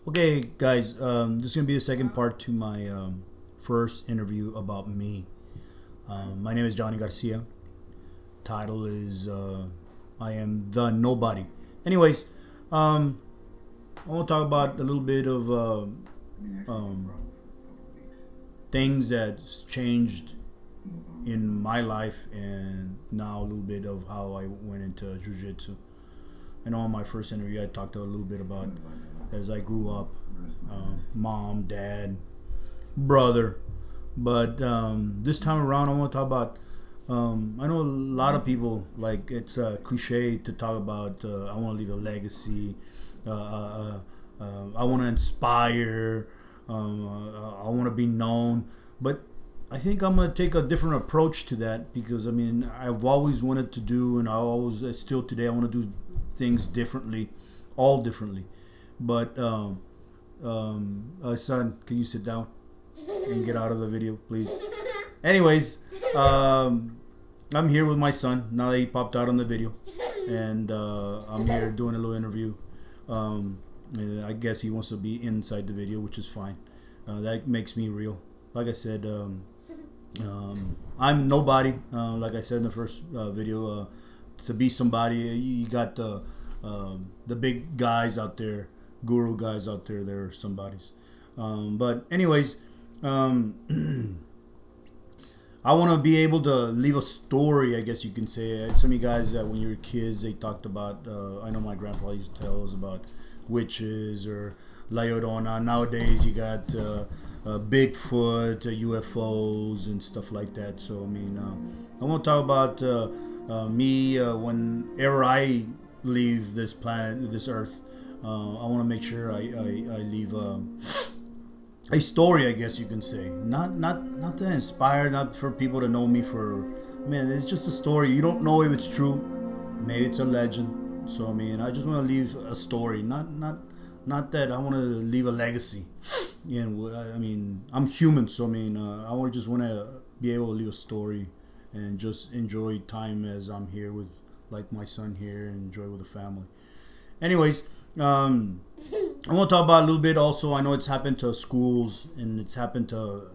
Okay, guys, this is going to be the second part to my first interview about me. My name is Johnny Garcia. Title is I am the nobody. Anyways, I want to talk about a little bit of um, things that's changed in my life and now a little bit of how I went into jiu-jitsu. I know in my first interview I talked a little bit about as I grew up, mom, dad, brother. But this time around, I want to talk about. I know a lot of people like it's a cliche to talk about. I want to leave a legacy. I want to inspire. I want to be known. But I think I'm gonna take a different approach to that because I mean I've always wanted to do, and still today I want to do things differently, all differently. But son, can you sit down and get out of the video, please? Anyways, I'm here with my son now that he popped out on the video, and I'm here doing a little interview. I guess he wants to be inside the video, which is fine. That makes me real. Like I said, I'm nobody. Like I said in the first video, to be somebody, you got the big guys out there, guru guys out there. They're somebodies. But anyways, I want to be able to leave a story, I guess you can say. Some of you guys, when you were kids, they talked about, I know my grandfather used to tell us about witches or La Llorona. Nowadays, you got Bigfoot, UFOs, and stuff like that. So, I mean, I want to talk about me whenever I leave this planet, this earth. I want to make sure I leave a story, I guess you can say. Not to inspire, not for people to know me for. Man, it's just a story. You don't know if it's true. Maybe it's a legend. So I mean, I just want to leave a story. Not that I want to leave a legacy. And I mean, I'm human, so I mean, I just want to be able to leave a story and just enjoy time as I'm here with, like, my son here, and enjoy with the family. Anyways, I want to talk about a little bit also. I know it's happened to schools, and it's happened to,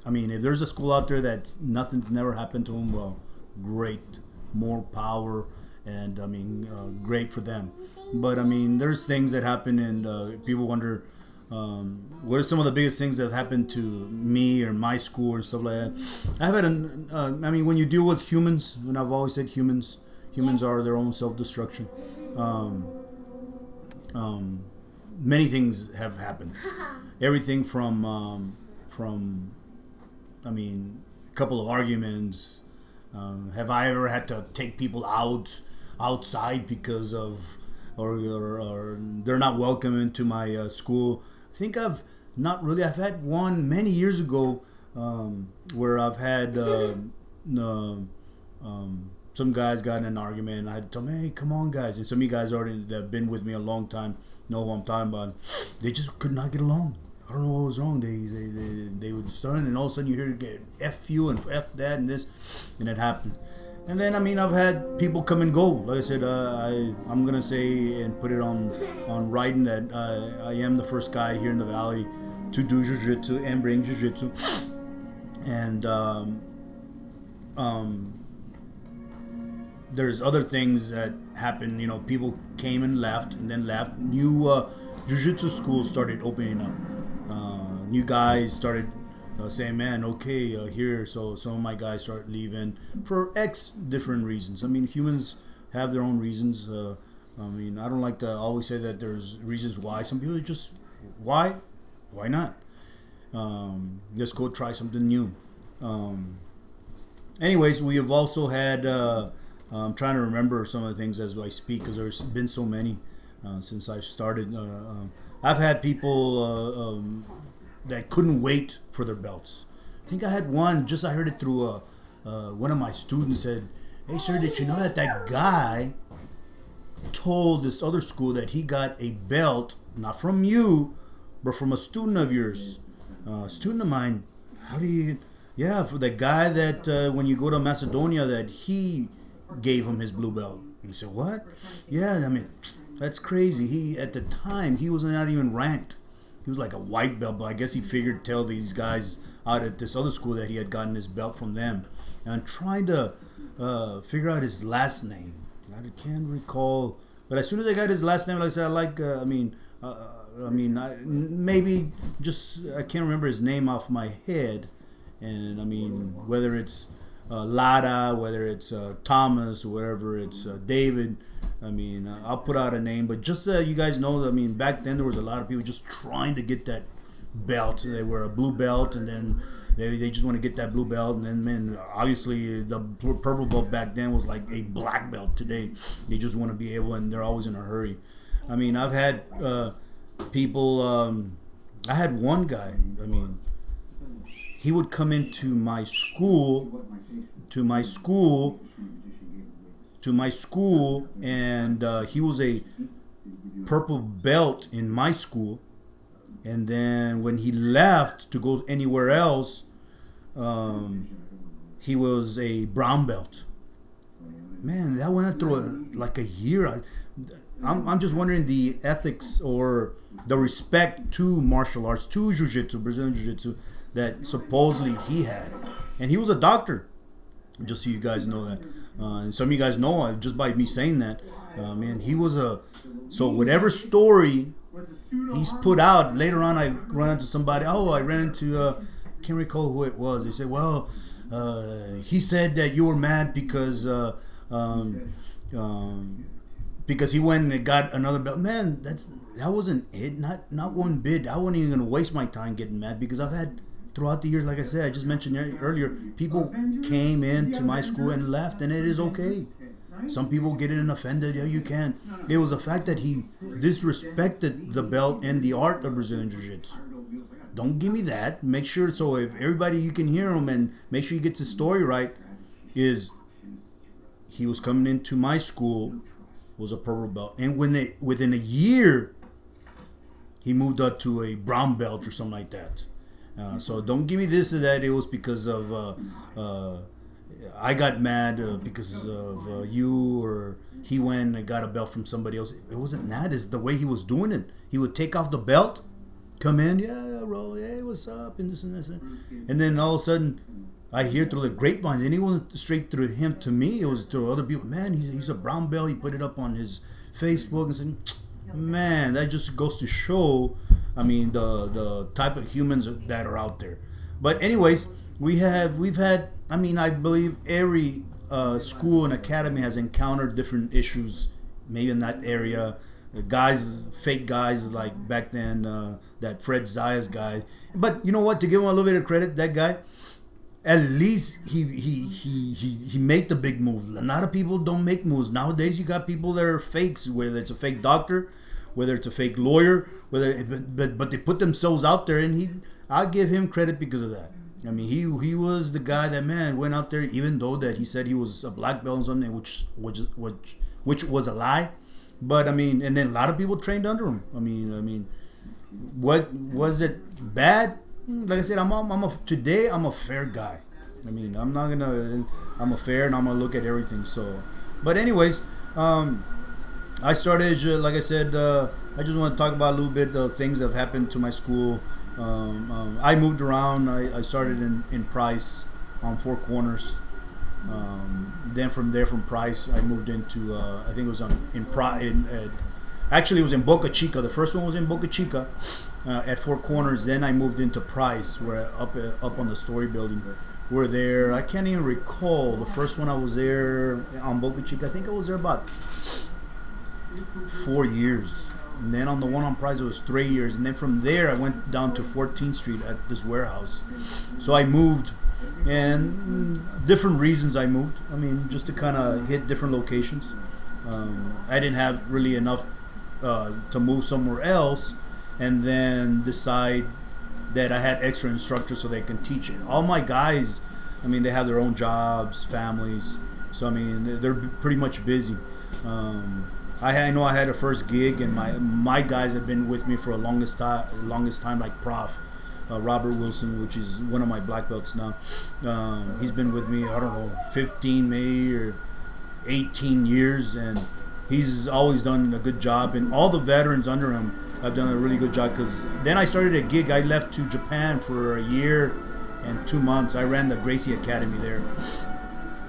I mean, if there's a school out there that's nothing's never happened to them, well, great, more power, and I mean, great for them. But I mean, there's things that happen, and people wonder, what are some of the biggest things that have happened to me or my school and stuff like that. I've had I mean, when you deal with humans, and I've always said humans are their own self-destruction. Many things have happened. Everything from I mean, a couple of arguments. Have I ever had to take people outside because of or they're not welcome into my school? I think I've not really. I've had one many years ago where I've had some guys got in an argument, and I had to tell them, hey, come on, guys. And some of you guys already that have been with me a long time know who I'm talking about. They just could not get along. I don't know what was wrong. They would start, and then all of a sudden you hear get F you and F that and this, and it happened. And then, I mean, I've had people come and go. Like I said, I'm going to say and put it on writing that I am the first guy here in the Valley to do jiu-jitsu and bring jiu-jitsu. And there's other things that happen. You know, people came and left and then left. New jiu-jitsu schools started opening up. New guys started saying, man, okay, here. So some of my guys started leaving for X different reasons. I mean, humans have their own reasons. I mean, I don't like to always say that there's reasons why. Some people are just, why not? Let's go try something new. Anyways, we have also had, I'm trying to remember some of the things as I speak because there's been so many since I've started. I've had people that couldn't wait for their belts. I think I had one, I heard it through one of my students said, hey sir, did you know that guy told this other school that he got a belt, not from you, but from a student of yours, a student of mine. How do you, yeah, for the guy that when you go to Macedonia that he gave him his blue belt. And he said, what? Yeah, I mean, that's crazy. He, at the time, he was not even ranked. he was like a white belt, but I guess he figured tell these guys out at this other school that he had gotten his belt from them. And I'm trying to figure out his last name. I can't recall, but as soon as I got his last name, like I said, I like. Maybe just I can't remember his name off my head, and I mean whether it's Lara, whether it's Thomas, or whatever it's David. I mean, I'll put out a name, but just so you guys know, I mean, back then there was a lot of people just trying to get that belt. They were a blue belt, and then they just want to get that blue belt, and then, man, obviously the purple belt back then was like a black belt today. They just want to be able, and they're always in a hurry. I mean, I've had people. I had one guy. I mean, he would come into my school, and he was a purple belt in my school. And then when he left to go anywhere else, he was a brown belt. Man, that went through like a year. I'm just wondering the ethics or the respect to martial arts, to jiu-jitsu, Brazilian jiu-jitsu, that supposedly he had. And he was a doctor, just so you guys know that. And some of you guys know just by me saying that. Man, he was a... So whatever story he's put out, later on I run into somebody, I ran into... I can't recall who it was. They said, well, he said that you were mad because he went and got another belt. Man, that wasn't it. Not one bit. I wasn't even gonna waste my time getting mad, because I've had throughout the years, like I said, I just mentioned earlier, people came into my school and left, and it is okay. Some people get in offended. Yeah, you can. It was the fact that he disrespected the belt and the art of Brazilian Jiu-Jitsu. Don't give me that. Make sure, so if everybody, you can hear him and make sure he gets his story right, is he was coming into my school, was a purple belt, and within a year he moved up to a brown belt or something like that. So don't give me this or that. It was because of I got mad because of you, or he went and got a belt from somebody else. It wasn't that. It's the way he was doing it. He would take off the belt, come in, yeah, bro, hey, what's up, and this and this, and then all of a sudden I hear through the grapevines, and it wasn't straight through him to me. It was through other people. Man, he's a brown belt. He put it up on his Facebook and said, man, that just goes to show, I mean, the type of humans that are out there. But anyways, we've had, I mean, I believe every school and academy has encountered different issues, maybe in that area. Fake guys like back then, that Fred Zayas guy. But you know what? To give him a little bit of credit, that guy, at least he made the big moves. A lot of people don't make moves nowadays. You got people that are fakes, whether it's a fake doctor, whether it's a fake lawyer, but they put themselves out there, and I'll give him credit because of that. I mean, he was the guy that, man, went out there, even though that he said he was a black belt or something, which was a lie. But I mean, and then a lot of people trained under him. I mean, what was it bad? Like I said, I'm a fair guy. I mean, I'm a fair, and I'm gonna look at everything. So, but anyways, I started, like I said, I just want to talk about a little bit of things that have happened to my school. I moved around. I started in Price on Four Corners. Then from there, from Price, I moved into I think it was actually it was in Boca Chica. The first one was in Boca Chica at Four Corners. Then I moved into Price, where up on the Story Building. We're there. I can't even recall the first one I was there on Boca Chica. I think I was there about 4 years. And then on the one on Price, it was 3 years. And then from there, I went down to 14th Street at this warehouse. So I moved, and different reasons I moved. I mean, just to kind of hit different locations. I didn't have really enough to move somewhere else, and then decide that I had extra instructors so they can teach it. All my guys, I mean, they have their own jobs, families. So, I mean, they're pretty much busy. I know I had a first gig, and my guys have been with me for a longest time, like Prof. Robert Wilson, which is one of my black belts now. He's been with me, I don't know, 15 maybe or 18 years, and he's always done a good job. And all the veterans under him, I've done a really good job because then I started a gig. I left to Japan for a year and 2 months. I ran the Gracie Academy there,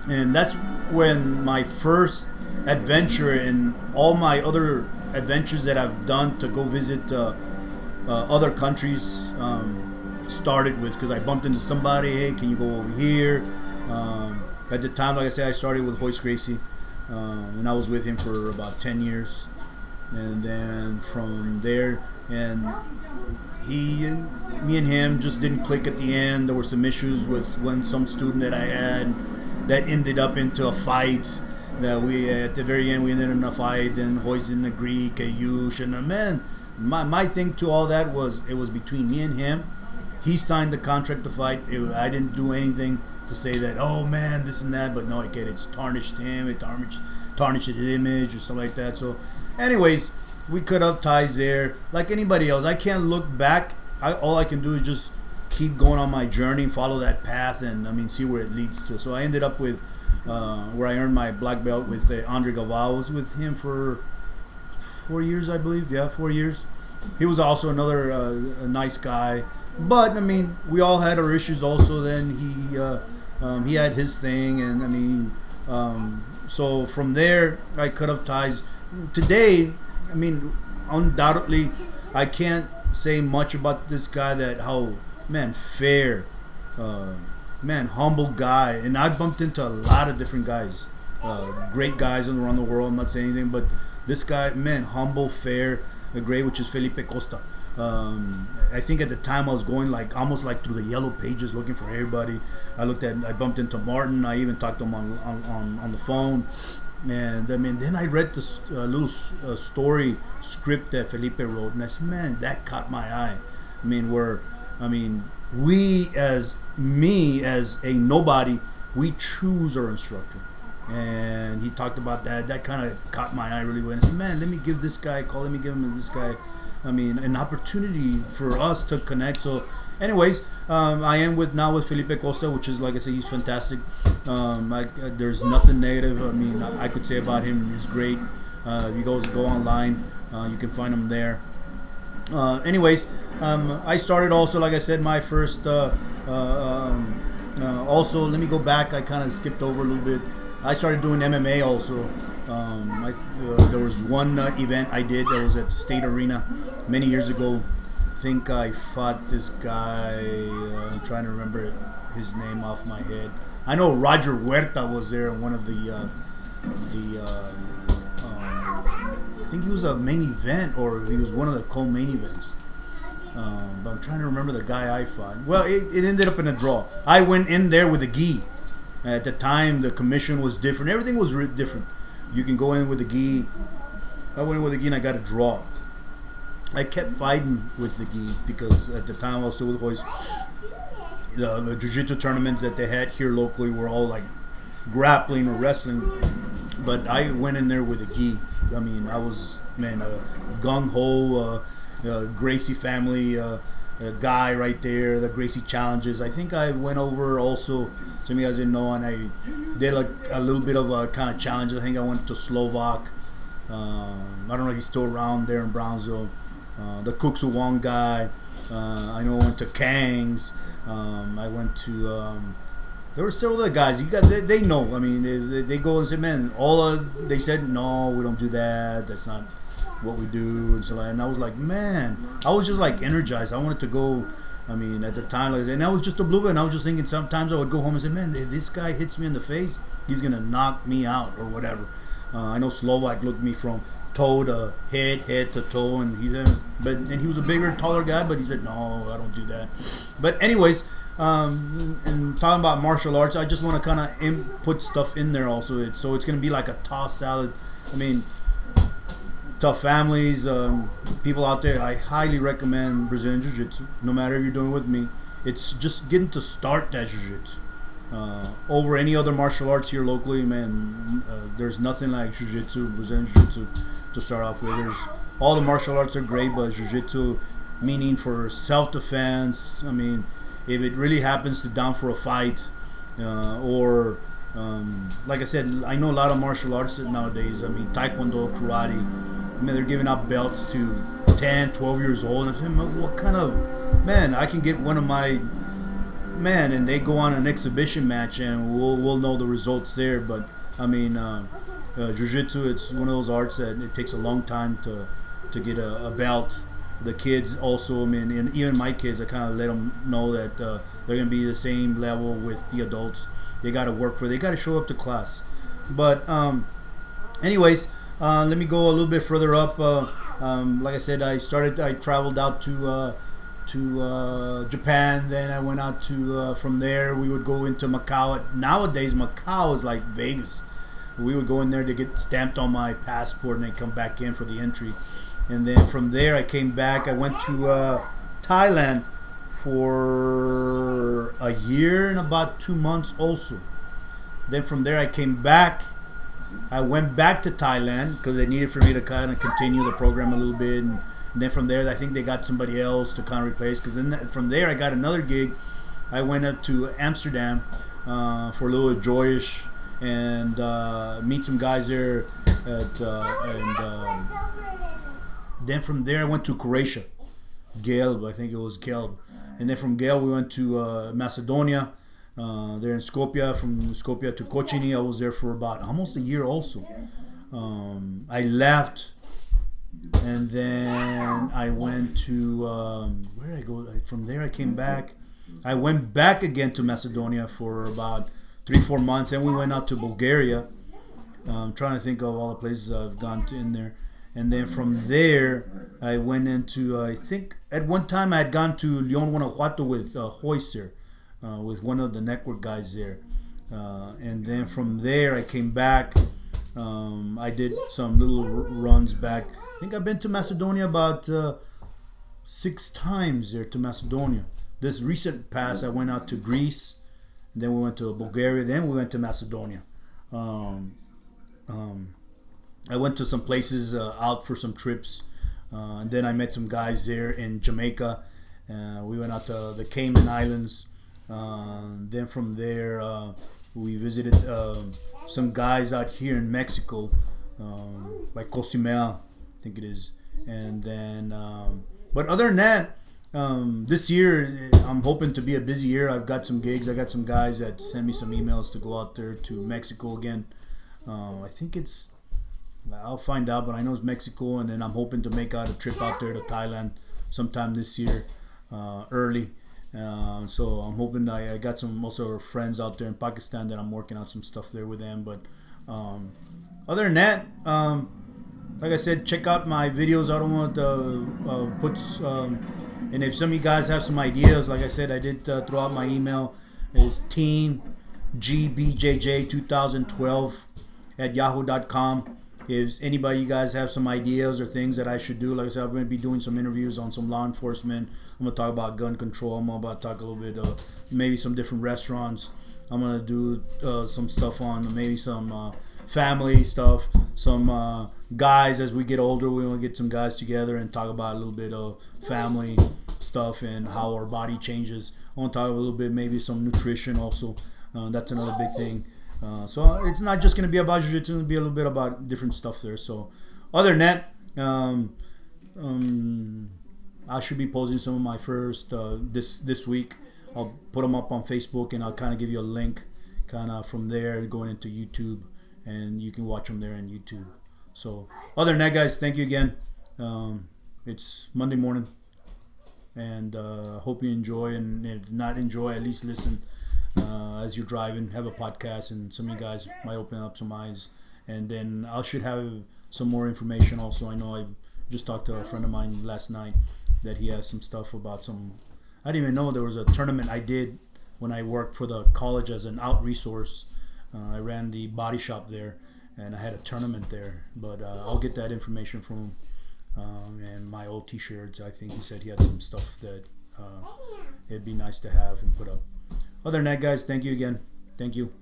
and that's when my first adventure and all my other adventures that I've done to go visit other countries started with, because I bumped into somebody. Hey, can you go over here? At the time, like I said, I started with Hoist Gracie, and I was with him for about 10 years. And then from there, and me and him just didn't click at the end. There were some issues with some student that I had that ended up into a fight. That we, at the very end, we ended in a fight, and Hoist didn't agree, Kayush, and man, my thing to all that was, it was between me and him. He signed the contract to fight. I didn't do anything to say that, oh man, this and that, but no, I get it. It's tarnished him, it tarnished his image or something like that. So anyways, we cut up ties there like anybody else. I can't look back. All I can do is just keep going on my journey, follow that path, and I mean, see where it leads to. So I ended up with where I earned my black belt with Andre Galvao. I was with him for 4 years, I believe. Yeah, 4 years. He was also another a nice guy. But I mean, we all had our issues. Also, then he had his thing, and I mean, so from there I cut off ties. Today, I mean, undoubtedly, I can't say much about this guy. That how fair, humble guy, and I bumped into a lot of different guys, great guys around the world. I'm not saying anything, but this guy, humble, fair, great, which is Felipe Costa. I think at the time I was going almost through the yellow pages looking for everybody. I bumped into Martin. I even talked to him on the phone. And I mean, then I read this little story script that Felipe wrote, and I said, man, that caught my eye. We as a nobody, we choose our instructor. And he talked about that. That kind of caught my eye really well. And I said, man, let me give this guy a call. Let me give him this guy. An opportunity for us to connect. So, anyways, I am with Felipe Costa, which is, like I said, he's fantastic. There's nothing negative. I could say about him. He's great. You guys go online, you can find him there. I started also, like I said, my first. Also, let me go back. I kind of skipped over a little bit. I started doing MMA also. There was one event I did that was at the State Arena many years ago. I think I fought this guy. I'm trying to remember his name off my head. I know Roger Huerta was there in one of I think he was a main event, or he was one of the co-main events. But I'm trying to remember the guy I fought. Well, it ended up in a draw. I went in there with a gi. At the time, the commission was different. Everything was different. You can go in with a gi. I went in with a gi and I got a draw. I kept fighting with the gi because at the time I was still with Hoist. The jiu-jitsu tournaments that they had here locally were all like grappling or wrestling. But I went in there with a gi. I was, a gung-ho, Gracie family guy right there, the Gracie challenges. I think I went over also, some of you guys didn't know, and I did a little bit of a kind of challenge. I think I went to Slovak. I don't know if he's still around there in Brownsville. The Kuksu Wong guy. I know I went to Kang's. I went to. There were several other guys. They know. They go and say, man, they said, no, we don't do that. That's not what we do. And I was like, man, I was just like energized. I wanted to go. At the time, and I was just a blue belt. And I was just thinking, sometimes I would go home and say, man, if this guy hits me in the face, he's gonna knock me out or whatever. I know Slovak looked me from toe to head to toe, and he was a bigger, taller guy, but he said, no, I don't do that. But anyways, and talking about martial arts, I just want to kind of put stuff in there also. So it's going to be like a tossed salad. Tough families, people out there, I highly recommend Brazilian Jiu-Jitsu. No matter if you're doing it with me, it's just getting to start that Jiu-Jitsu. Over any other martial arts here locally, man, there's nothing like Jiu-Jitsu, Brazilian Jiu-Jitsu to start off with. All the martial arts are great, but Jiu-Jitsu, meaning for self-defense, if it really happens to down for a fight, or like I said, I know a lot of martial arts nowadays. Taekwondo, karate. They're giving out belts to 10, 12 years old. And I'm saying, what kind of man? I can get one of my man, and they go on an exhibition match, and we'll know the results there. But I mean, jiu-jitsu, it's one of those arts that it takes a long time to get a belt. The kids also, I mean, and even my kids, I kind of let them know that they're going to be the same level with the adults. They got to work for it. They got to show up to class. But anyways, let me go a little bit further up. Like I said, I traveled out to Japan. Then I went out to from there. We would go into Macau. Nowadays, Macau is like Vegas. We would go in there to get stamped on my passport, and then come back in for the entry. And then from there, I came back. I went to Thailand for a year and about 2 months also. Then from there, I came back. I went back to Thailand because they needed for me to kind of continue the program a little bit. And then from there, I think they got somebody else to kind of replace. Because then from there, I got another gig. I went up to Amsterdam for a little Joyish and meet some guys there. Then from there, I went to Croatia. Gelb, I think it was Gelb. And then from Gelb, we went to Macedonia. There in Skopje. From Skopje to Kočini, I was there for about almost a year also. I left, and then I went to where did I go? From there, I came back. I went back again to Macedonia for about 3-4 months, and we went out to Bulgaria. I'm trying to think of all the places I've gone to in there. And then from there, I went into, I think at one time I had gone to Leon, Guanajuato with Hoyser, with one of the network guys there. And then from there, I came back. I did some little runs back. I think I've been to Macedonia about 6 times there to Macedonia. This recent past, I went out to Greece. And then we went to Bulgaria. Then we went to Macedonia. I went to some places out for some trips. And then I met some guys there in Jamaica. We went out to the Cayman Islands. Then from there, we visited some guys out here in Mexico, like Cozumel, I think it is. And then, but other than that, this year, I'm hoping to be a busy year. I've got some gigs. I got some guys that send me some emails to go out there to Mexico again. I think I'll find out, but I know it's Mexico, and then I'm hoping to make out a trip out there to Thailand sometime this year, early. So I'm hoping I got some also friends out there in Pakistan that I'm working out some stuff there with them. But other than that, like I said, check out my videos. I don't want to put and if some of you guys have some ideas, like I said, I did throw out my email. It's teamgbjj2012@yahoo.com. If anybody, you guys have some ideas or things that I should do, like I said, I'm going to be doing some interviews on some law enforcement. I'm going to talk about gun control. I'm about to talk a little bit maybe some different restaurants. I'm going to do some stuff on maybe some family stuff. Some guys, as we get older, we want to get some guys together and talk about a little bit of family stuff and how our body changes. I want to talk a little bit, maybe some nutrition also. That's another big thing. So it's not just going to be about jiu-jitsu, it's going to be a little bit about different stuff there. So other than that, I should be posting some of my first this week. I'll put them up on Facebook, and I'll kind of give you a link kind of from there going into YouTube, and you can watch them there on YouTube. So other than that, guys, thank you again. It's Monday morning, and hope you enjoy, and if not enjoy, at least listen. As you're driving, have a podcast, and some of you guys might open up some eyes. And then I should have some more information also. I know I just talked to a friend of mine last night that he has some stuff about some. I didn't even know there was a tournament I did when I worked for the college as an out resource. I ran the body shop there, and I had a tournament there. But I'll get that information from him. And my old T-shirts. I think he said he had some stuff that it'd be nice to have and put up. Other than that, guys, thank you again. Thank you.